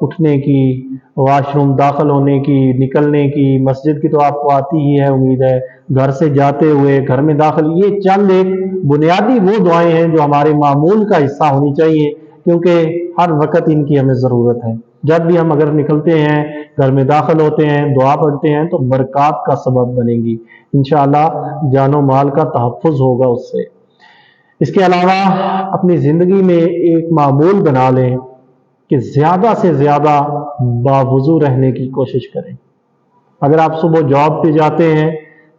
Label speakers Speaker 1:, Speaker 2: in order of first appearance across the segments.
Speaker 1: اٹھنے کی, واشروم داخل ہونے کی, نکلنے کی, مسجد کی تو آپ کو آتی ہی ہے امید ہے, گھر سے جاتے ہوئے گھر میں داخل, یہ چند ایک بنیادی وہ دعائیں ہیں جو ہمارے معمول کا حصہ ہونی چاہیے, کیونکہ ہر وقت ان کی ہمیں ضرورت ہے. جب بھی ہم اگر نکلتے ہیں, گھر میں داخل ہوتے ہیں, دعا پڑھتے ہیں تو برکات کا سبب بنے گی انشاءاللہ, جان و مال کا تحفظ ہوگا اس سے. اس کے علاوہ اپنی زندگی میں ایک معمول بنا لیں کہ زیادہ سے زیادہ باوضو رہنے کی کوشش کریں. اگر آپ صبح جاب پہ جاتے ہیں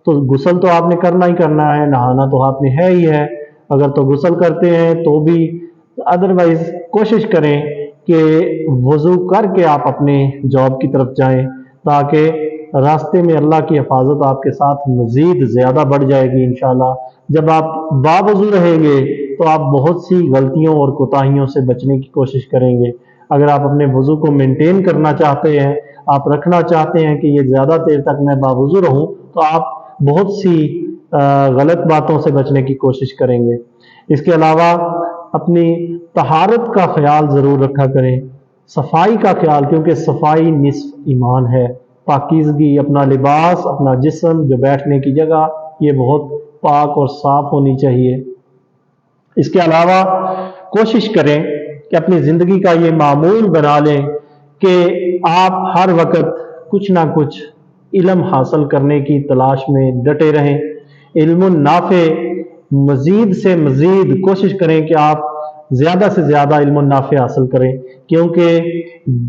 Speaker 1: تو غسل تو آپ نے کرنا ہی کرنا ہے, نہانا تو آپ نے ہے ہی ہے, اگر تو غسل کرتے ہیں تو بھی, ادروائز کوشش کریں کہ وضو کر کے آپ اپنے جاب کی طرف جائیں, تاکہ راستے میں اللہ کی حفاظت آپ کے ساتھ مزید زیادہ بڑھ جائے گی انشاءاللہ. جب آپ باوضو رہیں گے تو آپ بہت سی غلطیوں اور کوتاہیوں سے بچنے کی کوشش کریں گے. اگر آپ اپنے وضو کو مینٹین کرنا چاہتے ہیں, آپ رکھنا چاہتے ہیں کہ یہ زیادہ دیر تک میں باوضو رہوں, تو آپ بہت سی غلط باتوں سے بچنے کی کوشش کریں گے. اس کے علاوہ اپنی طہارت کا خیال ضرور رکھا کریں, صفائی کا خیال, کیونکہ صفائی نصف ایمان ہے. پاکیزگی, اپنا لباس, اپنا جسم, جو بیٹھنے کی جگہ, یہ بہت پاک اور صاف ہونی چاہیے. اس کے علاوہ کوشش کریں کہ اپنی زندگی کا یہ معمول بنا لیں کہ آپ ہر وقت کچھ نہ کچھ علم حاصل کرنے کی تلاش میں ڈٹے رہیں. علم نافع, مزید سے مزید کوشش کریں کہ آپ زیادہ سے زیادہ علم نافع حاصل کریں, کیونکہ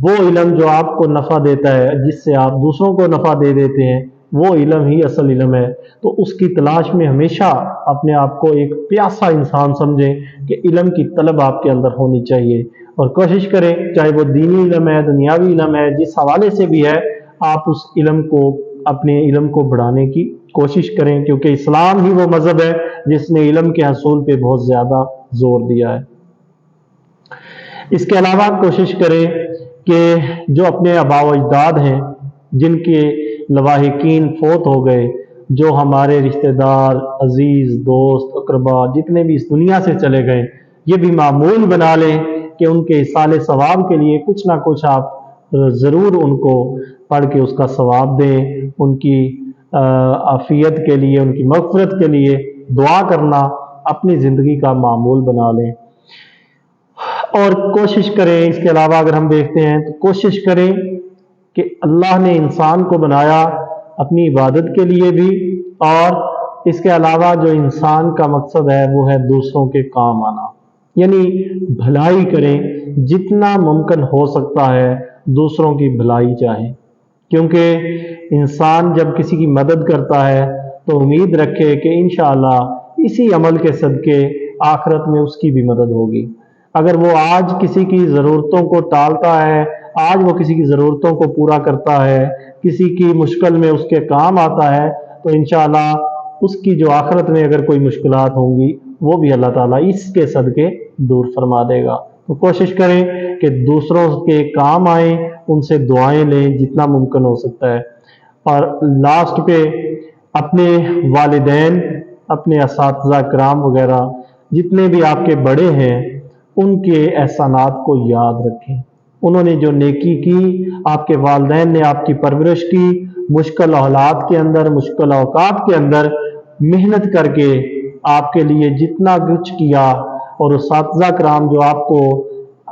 Speaker 1: وہ علم جو آپ کو نفع دیتا ہے, جس سے آپ دوسروں کو نفع دے دیتے ہیں, وہ علم ہی اصل علم ہے. تو اس کی تلاش میں ہمیشہ اپنے آپ کو ایک پیاسا انسان سمجھیں کہ علم کی طلب آپ کے اندر ہونی چاہیے, اور کوشش کریں چاہے وہ دینی علم ہے, دنیاوی علم ہے, جس حوالے سے بھی ہے, آپ اس علم کو, اپنے علم کو بڑھانے کی کوشش کریں, کیونکہ اسلام ہی وہ مذہب ہے جس نے علم کے حصول پہ بہت زیادہ زور دیا ہے. اس کے علاوہ کوشش کریں کہ جو اپنے آباء و اجداد ہیں, جن کے لواحقین فوت ہو گئے, جو ہمارے رشتہ دار, عزیز, دوست, اقربا جتنے بھی اس دنیا سے چلے گئے, یہ بھی معمول بنا لیں کہ ان کے ایصال ثواب کے لیے کچھ نہ کچھ آپ ضرور ان کو پڑھ کے اس کا ثواب دیں. ان کی عافیت کے لیے, ان کی مغفرت کے لیے دعا کرنا اپنی زندگی کا معمول بنا لیں. اور کوشش کریں, اس کے علاوہ اگر ہم دیکھتے ہیں تو کوشش کریں کہ اللہ نے انسان کو بنایا اپنی عبادت کے لیے بھی, اور اس کے علاوہ جو انسان کا مقصد ہے وہ ہے دوسروں کے کام آنا, یعنی بھلائی کریں, جتنا ممکن ہو سکتا ہے دوسروں کی بھلائی چاہیں, کیونکہ انسان جب کسی کی مدد کرتا ہے تو امید رکھے کہ انشاءاللہ اسی عمل کے صدقے آخرت میں اس کی بھی مدد ہوگی. اگر وہ آج کسی کی ضرورتوں کو ٹالتا ہے, آج وہ کسی کی ضرورتوں کو پورا کرتا ہے, کسی کی مشکل میں اس کے کام آتا ہے, تو انشاءاللہ اس کی جو آخرت میں اگر کوئی مشکلات ہوں گی وہ بھی اللہ تعالیٰ اس کے صدقے دور فرما دے گا. تو کوشش کریں کہ دوسروں کے کام آئیں, ان سے دعائیں لیں جتنا ممکن ہو سکتا ہے. اور لاسٹ پہ اپنے والدین, اپنے اساتذہ کرام وغیرہ جتنے بھی آپ کے بڑے ہیں, ان کے احسانات کو یاد رکھیں. انہوں نے جو نیکی کی, آپ کے والدین نے آپ کی پرورش کی, مشکل حالات کے اندر, مشکل اوقات کے اندر محنت کر کے آپ کے لیے جتنا کچھ کیا, اور اساتذہ کرام جو آپ کو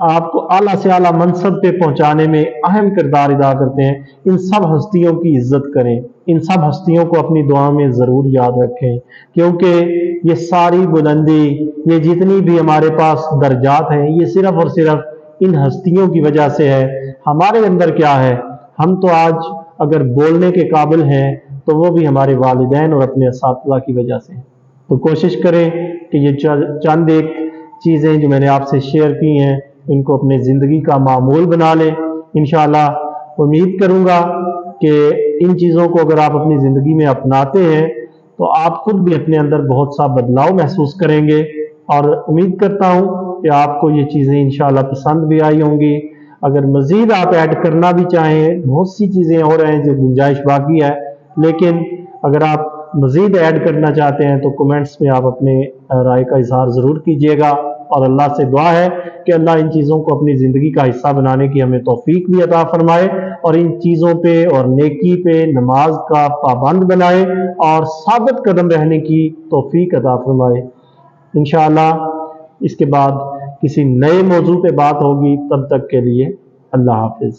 Speaker 1: اعلیٰ سے اعلیٰ منصب پہ پہنچانے میں اہم کردار ادا کرتے ہیں, ان سب ہستیوں کی عزت کریں, ان سب ہستیوں کو اپنی دعا میں ضرور یاد رکھیں, کیونکہ یہ ساری بلندی, یہ جتنی بھی ہمارے پاس درجات ہیں, یہ صرف اور صرف ان ہستیوں کی وجہ سے ہے. ہمارے اندر کیا ہے, ہم تو آج اگر بولنے کے قابل ہیں تو وہ بھی ہمارے والدین اور اپنے اساتذہ کی وجہ سے ہیں. تو کوشش کریں کہ یہ چند ایک چیزیں جو میں نے آپ سے شیئر کی ہیں, ان کو اپنے زندگی کا معمول بنا لیں. انشاءاللہ امید کروں گا کہ ان چیزوں کو اگر آپ اپنی زندگی میں اپناتے ہیں تو آپ خود بھی اپنے اندر بہت سا بدلاؤ محسوس کریں گے, اور امید کرتا ہوں کہ آپ کو یہ چیزیں انشاءاللہ پسند بھی آئی ہوں گی. اگر مزید آپ ایڈ کرنا بھی چاہیں, بہت سی چیزیں ہو رہے ہیں جو گنجائش باقی ہے, لیکن اگر آپ مزید ایڈ کرنا چاہتے ہیں تو کمنٹس میں آپ اپنے رائے کا اظہار ضرور کیجیے گا. اور اللہ سے دعا ہے کہ اللہ ان چیزوں کو اپنی زندگی کا حصہ بنانے کی ہمیں توفیق بھی عطا فرمائے اور ان چیزوں پہ اور نیکی پہ نماز کا پابند بنائے اور ثابت قدم رہنے کی توفیق عطا فرمائے۔ انشاءاللہ اس کے بعد کسی نئے موضوع پہ بات ہوگی، تب تک کے لیے اللہ حافظ۔